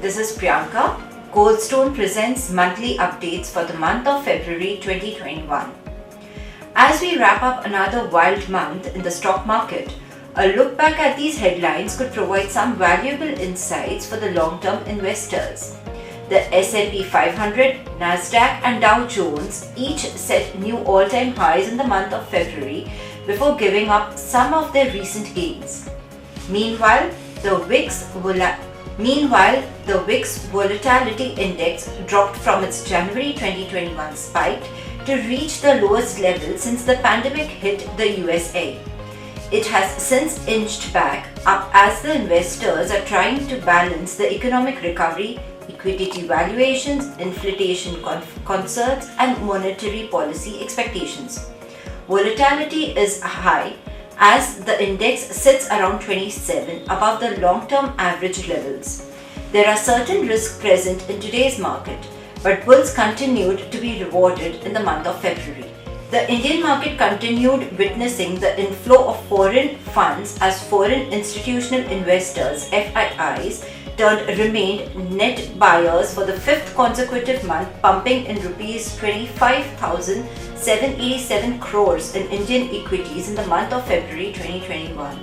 This is Priyanka. Goldstone presents monthly updates for the month of February 2021. As we wrap up another wild month in the stock market, a look back at these headlines could provide some valuable insights for the long-term investors. The S&P 500, Nasdaq and Dow Jones each set new all-time highs in the month of February before giving up some of their recent gains. Meanwhile, the VIX Volatility Index dropped from its January 2021 spike to reach the lowest level since the pandemic hit the USA. It has since inched back up as the investors are trying to balance the economic recovery, equity valuations, inflation concerns, and monetary policy expectations. Volatility is high as the index sits around 27 above the long-term average levels. There are certain risks present in today's market, but bulls continued to be rewarded in the month of February. The Indian market continued witnessing the inflow of foreign funds as foreign institutional investors (FIIs) remained net buyers for the fifth consecutive month, pumping in rupees 25,787 crores in Indian equities in the month of February 2021.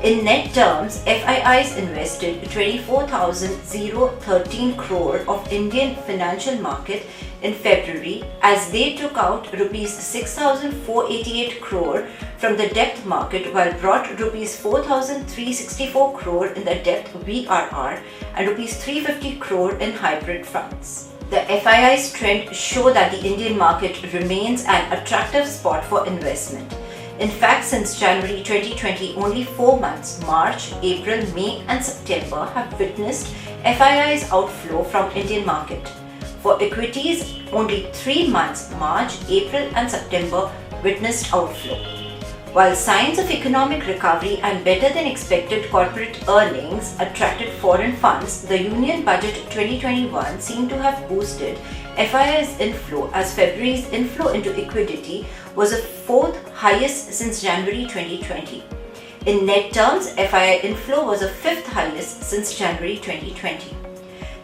In net terms, FIIs invested 24,013 crore of Indian financial market in February as they took out rupees 6,488 crore from the debt market while brought rupees 4,364 crore in the debt VRR and rupees 350 crore in hybrid funds. The FII's trend show that the Indian market remains an attractive spot for investment. In fact, since January 2020, only 4 months, March, April, May and September have witnessed FII's outflow from Indian market. For equities, only 3 months, March, April and September witnessed outflow. While signs of economic recovery and better than expected corporate earnings attracted foreign funds, the Union Budget 2021 seemed to have boosted FII's inflow as February's inflow into liquidity was the fourth highest since January 2020. In net terms, FII inflow was the fifth highest since January 2020.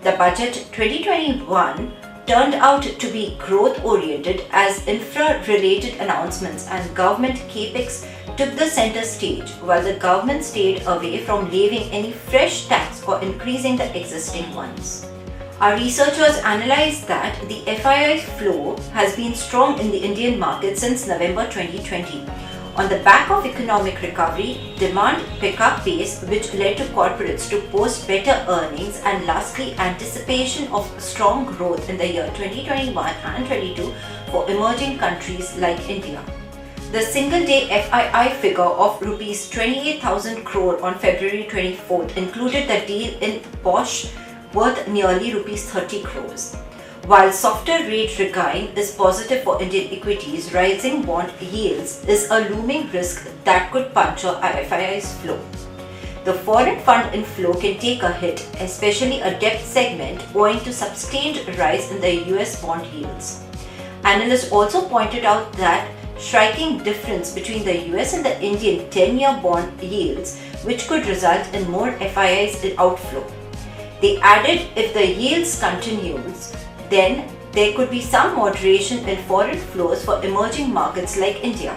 The budget 2021 turned out to be growth-oriented as infra-related announcements and government capex took the center stage, while the government stayed away from levying any fresh tax or increasing the existing ones. Our researchers analyzed that the FII flow has been strong in the Indian market since November 2020. On the back of economic recovery, demand pickup pace which led to corporates to post better earnings, and lastly anticipation of strong growth in the year 2021 and 22 for emerging countries like India. The single-day FII figure of rupees 28,000 crore on February 24th included the deal in Bosch worth nearly rupees 30 crores. While softer rate regain is positive for Indian equities, rising bond yields is a looming risk that could puncture FII's flow. The foreign fund inflow can take a hit, especially a debt segment, owing to sustained rise in the US bond yields. Analysts also pointed out that striking difference between the US and the Indian 10-year bond yields, which could result in more FIIs outflow. They added if the yields continues, then there could be some moderation in foreign flows for emerging markets like India.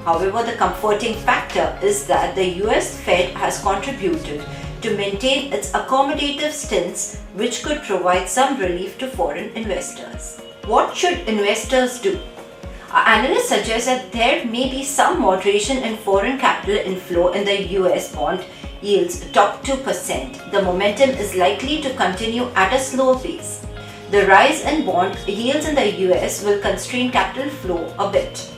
However, the comforting factor is that the US Fed has contributed to maintain its accommodative stance, which could provide some relief to foreign investors. What should investors do? Our analysts suggest that there may be some moderation in foreign capital inflow in the US bond yields top 2%. The momentum is likely to continue at a slower pace. The rise in bond yields in the US will constrain capital flow a bit.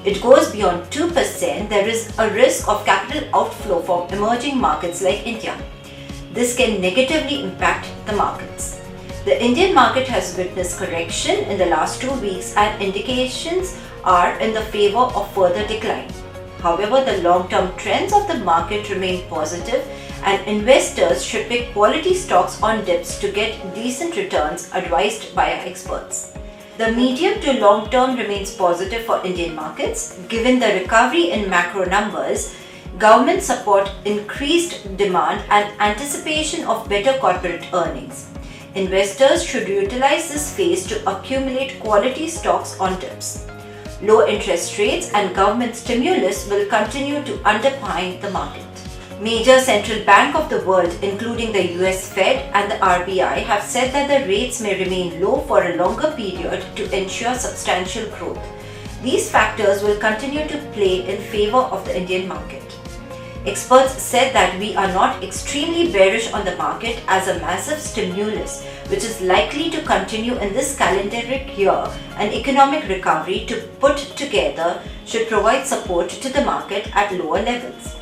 It goes beyond 2%, there is a risk of capital outflow from emerging markets like India. This can negatively impact the markets. The Indian market has witnessed correction in the last 2 weeks and indications are in the favor of further decline. However, the long-term trends of the market remain positive and investors should pick quality stocks on dips to get decent returns advised by our experts. The medium to long term remains positive for Indian markets. Given the recovery in macro numbers, Government support, increased demand, and anticipation of better corporate earnings. Investors should utilize this phase to accumulate quality stocks on dips. Low interest rates and government stimulus will continue to underpin the market. Major central banks of the world, including the US Fed and the RBI, have said that the rates may remain low for a longer period to ensure substantial growth. These factors will continue to play in favor of the Indian market. Experts said that we are not extremely bearish on the market as a massive stimulus, which is likely to continue in this calendaric year, and economic recovery to put together should provide support to the market at lower levels.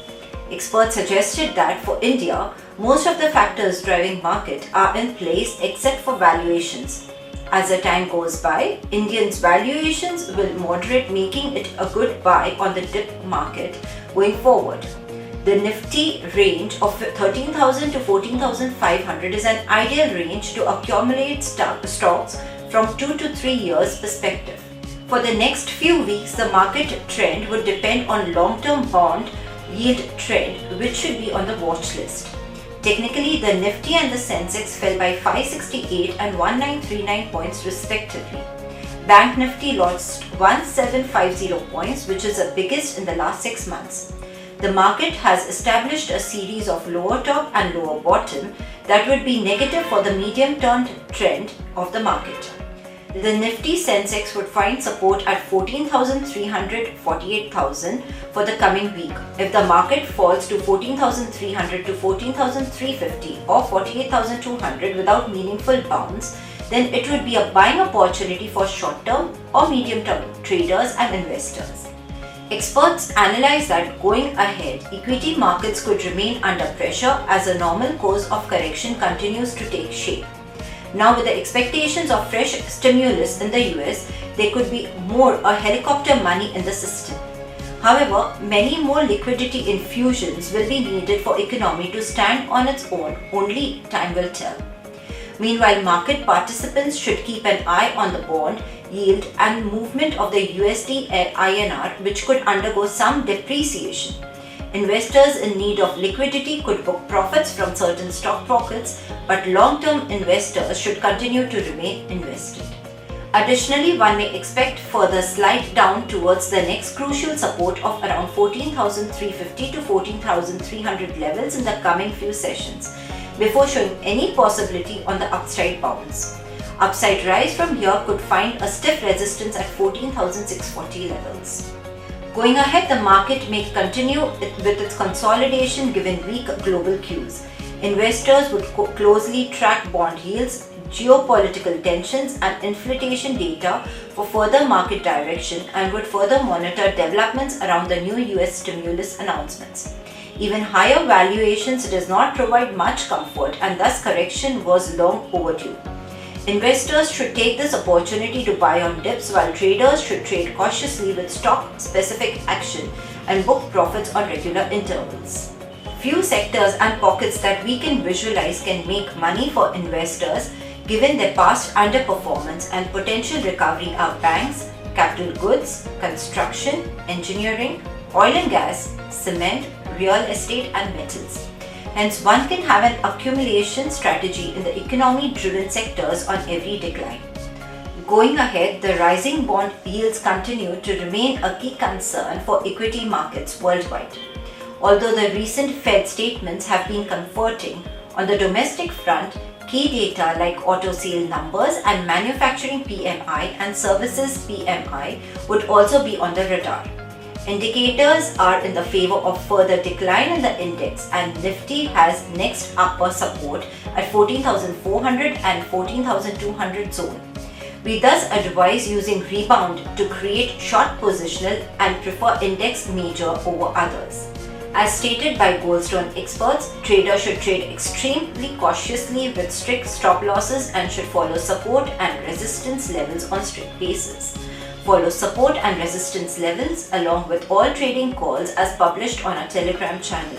Experts suggested that for India, most of the factors driving market are in place except for valuations. As the time goes by, Indians' valuations will moderate, making it a good buy on the dip market going forward. The Nifty range of 13,000 to 14,500 is an ideal range to accumulate stocks from 2 to 3 years perspective. For the next few weeks, the market trend would depend on long-term bond yield trend, which should be on the watch list. Technically, the Nifty and the Sensex fell by 568 and 1939 points respectively. Bank Nifty lost 1750 points, which is the biggest in the last 6 months. The market has established a series of lower top and lower bottom that would be negative for the medium-term trend of the market. The Nifty Sensex would find support at 14,300 48,000 for the coming week. If the market falls to 14,300 to 14,350 or 48,200 without meaningful bounce, then it would be a buying opportunity for short-term or medium-term traders and investors. Experts analyze that going ahead, equity markets could remain under pressure as a normal course of correction continues to take shape. Now, with the expectations of fresh stimulus in the US, there could be more helicopter money in the system. However, many more liquidity infusions will be needed for economy to stand on its own, only time will tell. Meanwhile, market participants should keep an eye on the bond yield and movement of the USD INR, which could undergo some depreciation. Investors in need of liquidity could book profits from certain stock pockets, but long-term investors should continue to remain invested. Additionally, one may expect further slide down towards the next crucial support of around 14,350 to 14,300 levels in the coming few sessions, before showing any possibility on the upside bounce. Upside rise from here could find a stiff resistance at 14,640 levels. Going ahead, the market may continue with its consolidation given weak global cues. Investors would closely track bond yields, geopolitical tensions and inflation data for further market direction, and would further monitor developments around the new US stimulus announcements. Even higher valuations does not provide much comfort, and thus correction was long overdue. Investors should take this opportunity to buy on dips, while traders should trade cautiously with stock-specific action and book profits on regular intervals. Few sectors and pockets that we can visualize can make money for investors given their past underperformance and potential recovery are banks, capital goods, construction, engineering, oil and gas, cement, real estate and metals. Hence, one can have an accumulation strategy in the economy-driven sectors on every decline. Going ahead, the rising bond yields continue to remain a key concern for equity markets worldwide. Although the recent Fed statements have been comforting, on the domestic front, key data like auto sale numbers and manufacturing PMI and services PMI would also be on the radar. Indicators are in the favor of further decline in the index, and Nifty has next upper support at 14,400 and 14,200 zone. We thus advise using rebound to create short positional and prefer index major over others. As stated by Goldstone experts, traders should trade extremely cautiously with strict stop losses and should follow support and resistance levels on strict basis. Follow support and resistance levels along with all trading calls as published on our Telegram channel.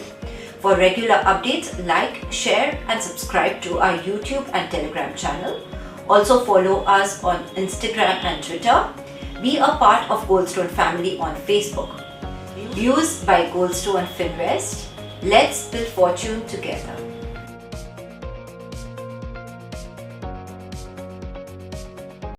For regular updates, like, share and subscribe to our YouTube and Telegram channel. Also follow us on Instagram and Twitter. Be a part of Goldstone family on Facebook. Views by Goldstone Finvest. Let's build fortune together.